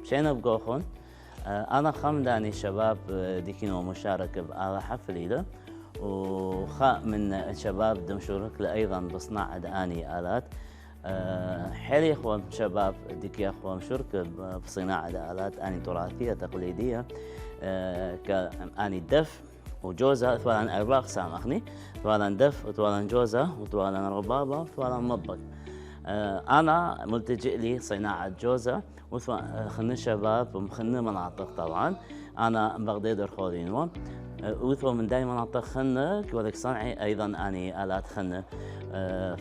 مشينا بقوخون. أنا خمداني شباب ديكينو مشارك بآلة حفليلة، وخاء من الشباب دمشورك أيضا بصناعة أني آلات. حيل إخوة شباب ديكي أخوة مشارك بصناعة آلات أني تراثية تقليدية، كأني دف وجوزة ثوالن أربع أقسام أخني، ثوالن دف وثوالن جوزة وثوالن ربابة وثوالن مطبق. أنا ملتجئ لي صناعة جوزة وخن شباب ومخن مناطق طبعا. أنا بغداد خولينو وثو من داي مناطق خن كولك صنعي أيضا أني آلات خن.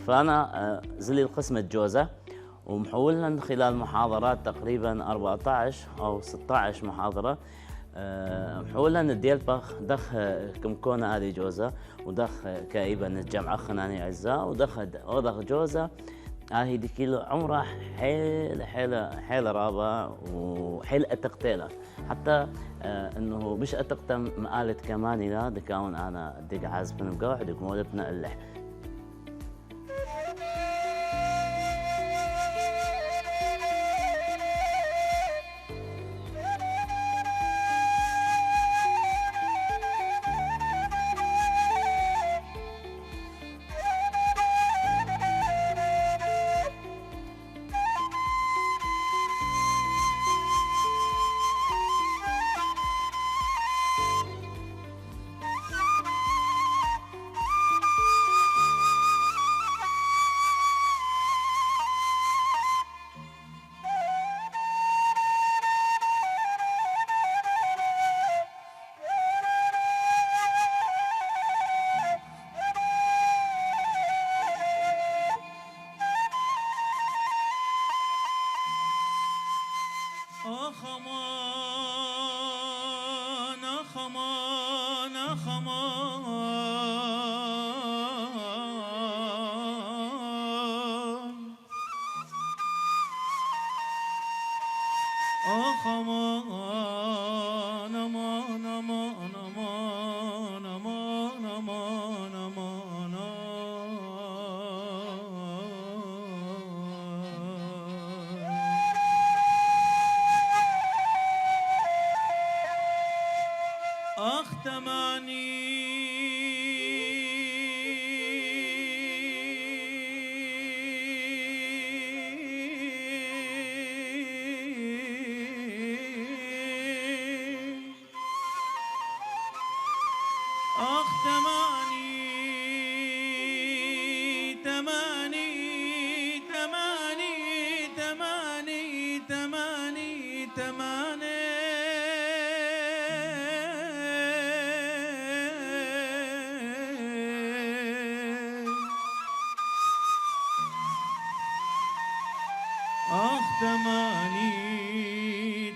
فأنا زلي القسم الجوزة ومحولها خلال محاضرات تقريبا 14 أو 16 محاضرة. محولها نديل بخ دخ كمكونة هذه جوزة ودخ كايبا الجمعة خناني عزاء ودخ جوزة. هي دي كيلو عمره حيل رابع وحيل اتقتيله حتى انه مش اتقتم مقالة كماني لا دكاون انا ديك عازف من القوح ديك مولبنا اللح.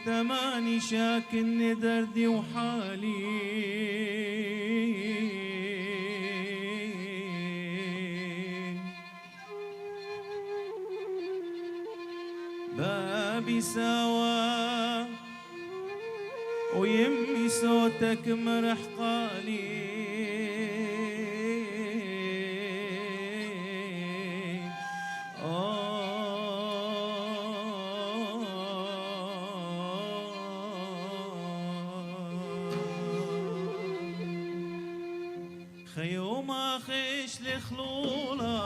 تماني شاكن دردي وحالي بابي سوا ويمي صوتك مرح قالي خيوم خيش لخلولة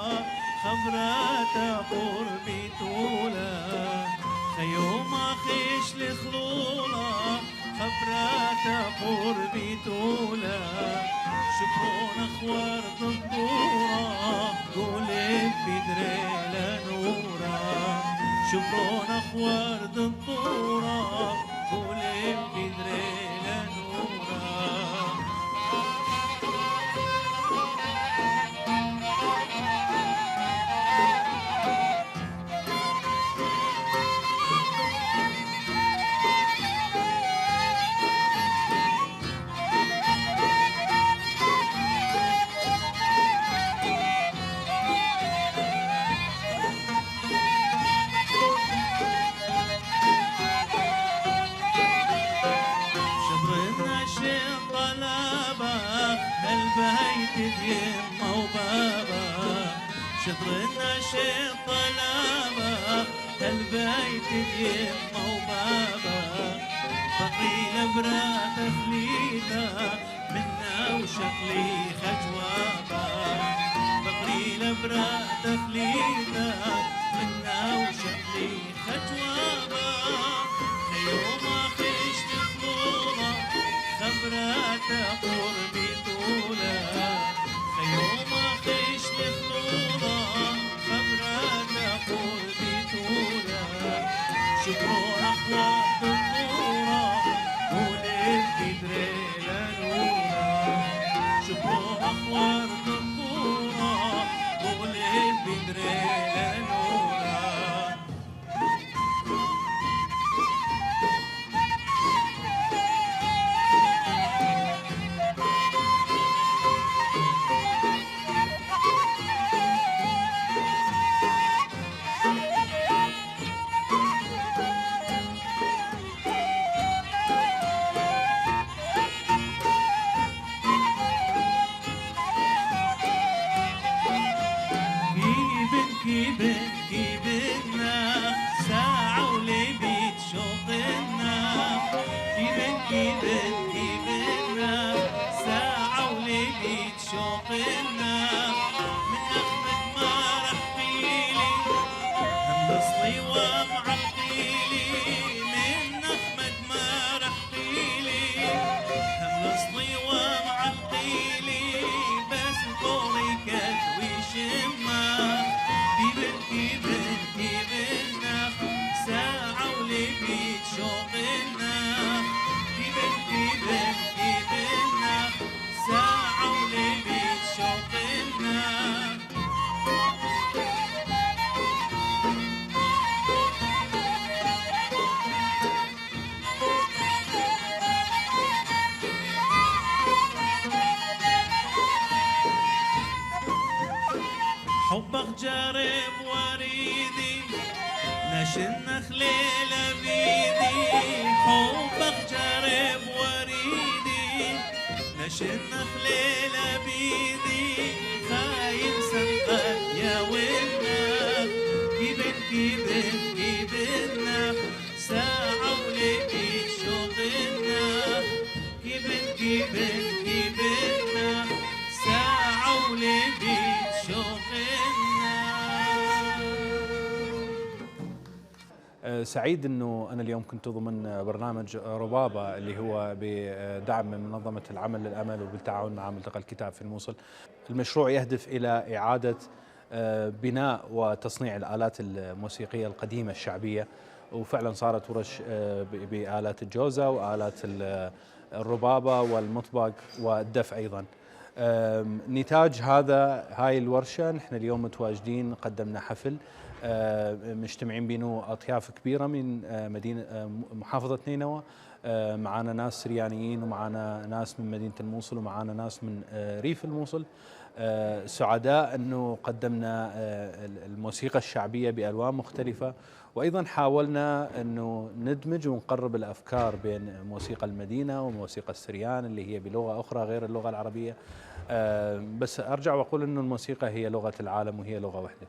خبرات قربي طولة خيوم خيش لخلولة خبرات قربي طولة شكرون اخوار ضدورة قولي بدري لنورة شكرون اخوار ضدورة قولي بدري بيت اليمة وبابا فقري لبرا تخليتا منا وشكلي خجوابا فقري لبرا تخليتا منا وشكلي خجوابا يوم خش لخلونا خبرات قربي طولا يوم خش لخلونا خبرات قربي طولا شكرو أخوات الطورة ولد بدري لنورا شكرو أخوات الطورة ولد بدري لنورا كيبنا ساعة ولبيت شوقنا كيبنا ساعة ولبيت شوقنا من أحمد ما رح قيلي هم بصلي ومعقيلي من أحمد ما رح قيلي هم بصلي ومعقيلي بس قولي كتوي شمه كيبنا ساعة ولبيت شوقنا كيبنا ساعة ولبيت شوقنا حبك جارب وريدي نشن خليلة بيدي حبك جارب وريدي نشن خليلة بيدي خاين سنقك يا ولنا كيبنا ساعة ولبيت شوقنا كيبنا ساعة ولبيت سعيد انه انا اليوم كنت ضمن برنامج ربابه اللي هو بدعم من منظمه العمل للامل وبالتعاون مع ملتقى الكتاب في الموصل. المشروع يهدف الى اعاده بناء وتصنيع الآلات الموسيقيه القديمه الشعبيه، وفعلا صارت ورش بآلات الجوزة وآلات الربابه والمطبق والدف ايضا. نتاج هاي الورشه نحن اليوم متواجدين، قدمنا حفل مجتمعين بينه اطياف كبيره من مدينه محافظه نينوى، معنا ناس سريانيين ومعنا ناس من مدينه الموصل ومعنا ناس من ريف الموصل. سعداء انه قدمنا الموسيقى الشعبيه بالوان مختلفه، وايضا حاولنا انه ندمج ونقرب الافكار بين موسيقى المدينه وموسيقى السريان اللي هي بلغه اخرى غير اللغه العربيه. بس ارجع واقول انه الموسيقى هي لغه العالم وهي لغه واحده.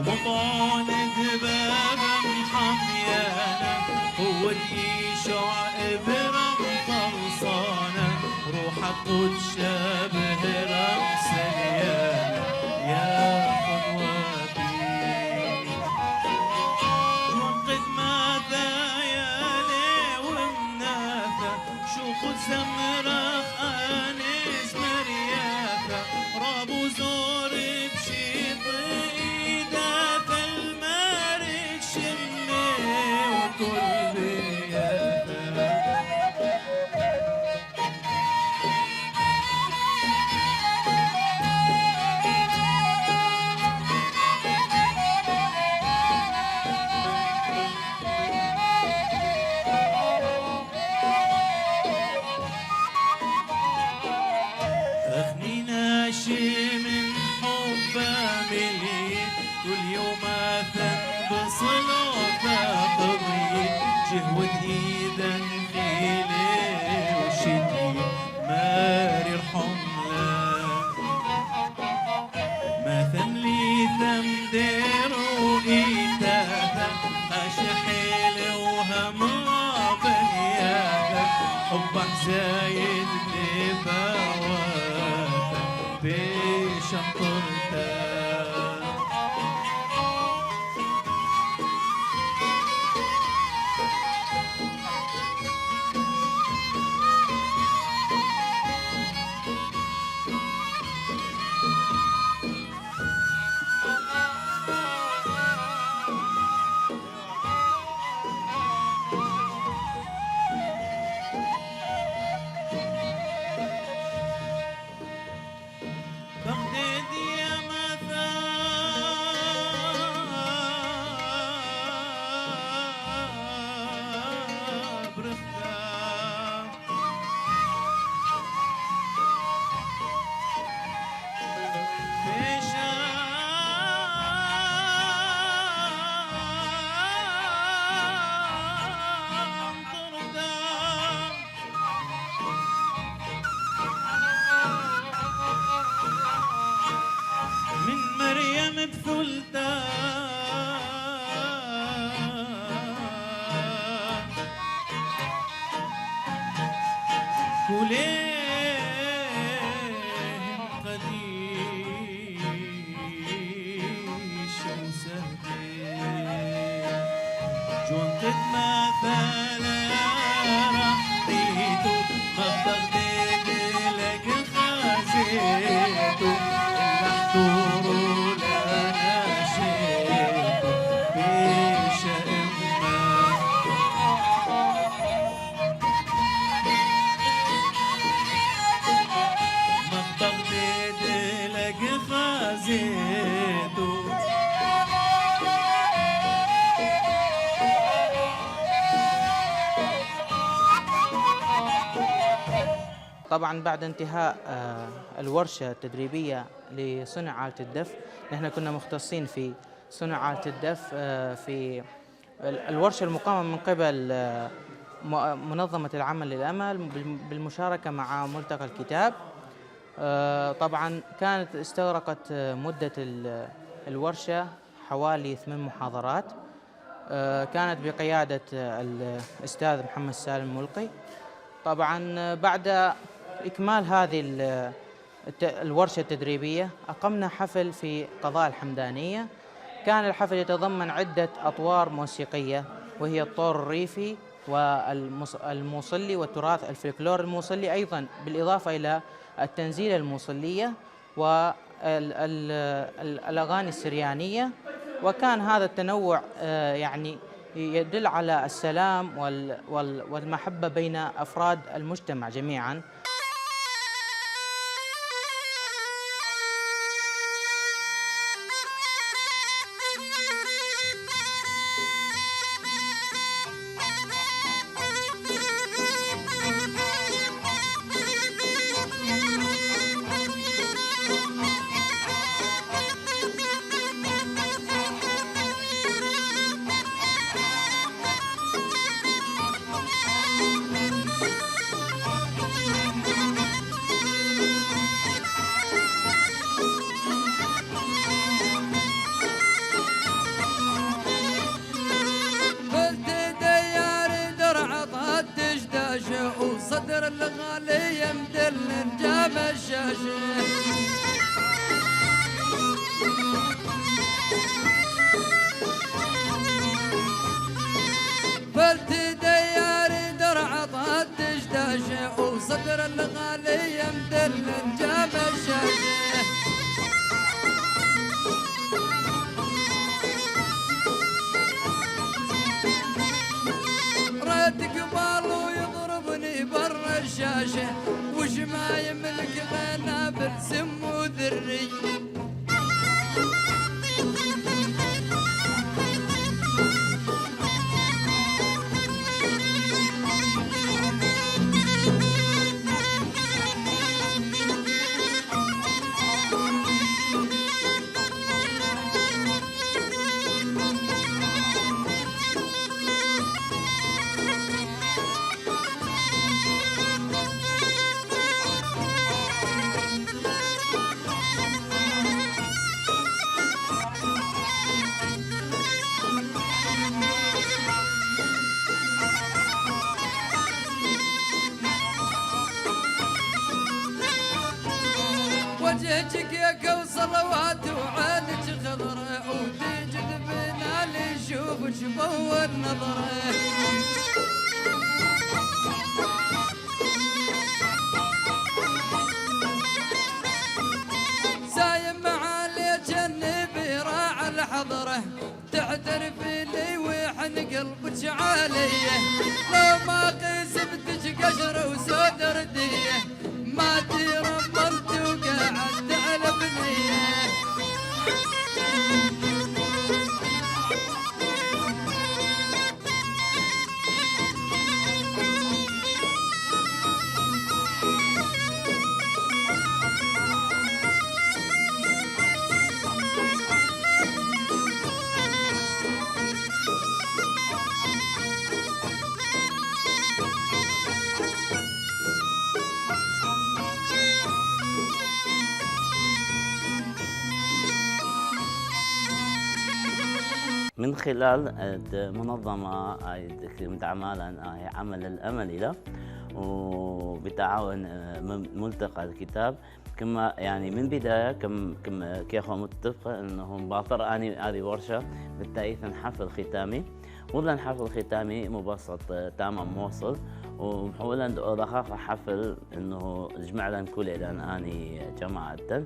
وطعن دباب محميانة هو يشع إبرة خلصانة روحك وتشابه رمس اليانة يا قدوتي وقد ماذا يا لي ومناثة شو خد زمرخ أنس مرياثة رابو زور بشيط إيداث المارد شمي وكل بياثة أخني ناشي من حبه مليت كل يوم أثن بصلاته قضيت جهود إيدا خيلي وشدي ماري الحملة ما ثم لي ثم ديرو إيتاتا أشحيل وهم بنياتا حبك زايد لبواتا بشنطرتا بغداد يا مثاب رخام بشام طردام من مريم بثلثان كلهم قديش وسهلين جون قد مثلا رحيتو ما بغداد لك خازيتو احضروا لنا شيخ بيش إما ما بغداد لك خازيتو طبعا بعد انتهاء الورشة التدريبية لصنع آلة الدف، نحن كنا مختصين في صنع آلة الدف في الورشة المقامة من قبل منظمة العمل للأمل بالمشاركة مع ملتقى الكتاب. طبعا كانت استغرقت مدة الورشة حوالي 8 محاضرات، كانت بقيادة الأستاذ محمد سالم ملقي. طبعا بعد إكمال هذه الورشة التدريبية أقمنا حفل في قضاء الحمدانية. كان الحفل يتضمن عدة أطوار موسيقية، وهي الطور الريفي والموصلي والتراث الفلكلور الموصلي، أيضا بالإضافة إلى التنزيل الموصلية والأغاني السريانية. وكان هذا التنوع يعني يدل على السلام والمحبة بين أفراد المجتمع جميعاً. وجهك يا كوصلوات وعينك خضرة وتجذبنا لنشوفك بأول نظرة سايم معاليك النبي راعى الحضرة تعترف لي وحن قلبك عالية لو ما قسمتك قشرة وسود ردية ما ترممت وقعدت على بنية من خلال منظمة مدعمة هي عمل الأمل له وبتعاون ملتقى الكتاب كما يعني من بداية كما كيخو متفق انه باطر اني هذه ورشة بالتأييث حفل ختامي ولا حفل ختامي مبسط تمام موصل ومحولا دخاخ حفل انه جمعنا كل الان اني جماعة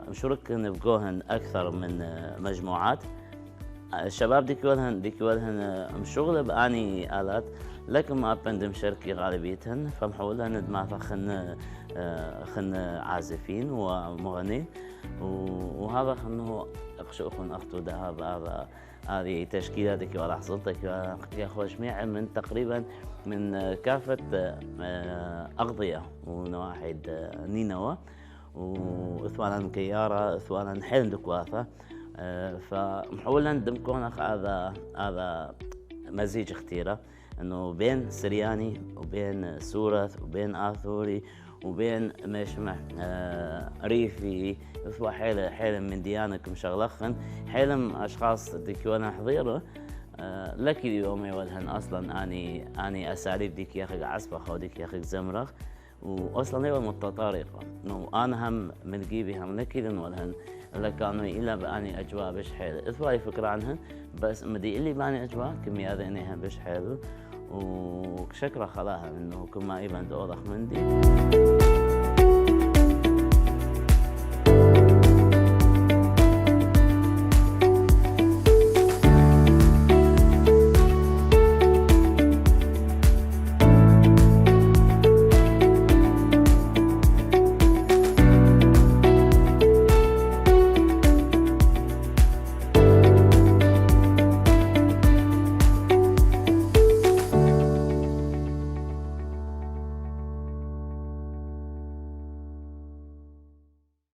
مشاركين بجوهن اكثر من مجموعات الشباب ديكولهن مشغله باني الات لكن ما بندم شركي غالبيتهن فمحولهن دماغ خن عازفين ومغني وهذا خنه اقشوخن اختو ذهب هذه تشكيله ديك ولا حصلتك يا اخو جميع من تقريبا من كافه اغضيه ونواحي نينوى واثوانا مكياره اثوانا حلم دكواثه فمحولا دمكونخ هذا مزيج اختيره انه بين سرياني وبين سورث وبين اثوري وبين مشمع ريفي اثوا حيلم من ديانك مشغلخن حيلم اشخاص ديكونا حضيره لكن اليوم يولهن اصلا اني اساليب ديك يا اخي عصبخ وديك يا اخي زمرخ واصلا هي متطارقه انه انا هم من جيبي هم لكن ولهن اللي كانوا إلا بأني أجواء بش حلو إثواي فكرة عنها بس مدي اللي بأني أجواء كمية ذهنها بش حلو وشكرا خلاها إنه كما إيبان دوضخ مندي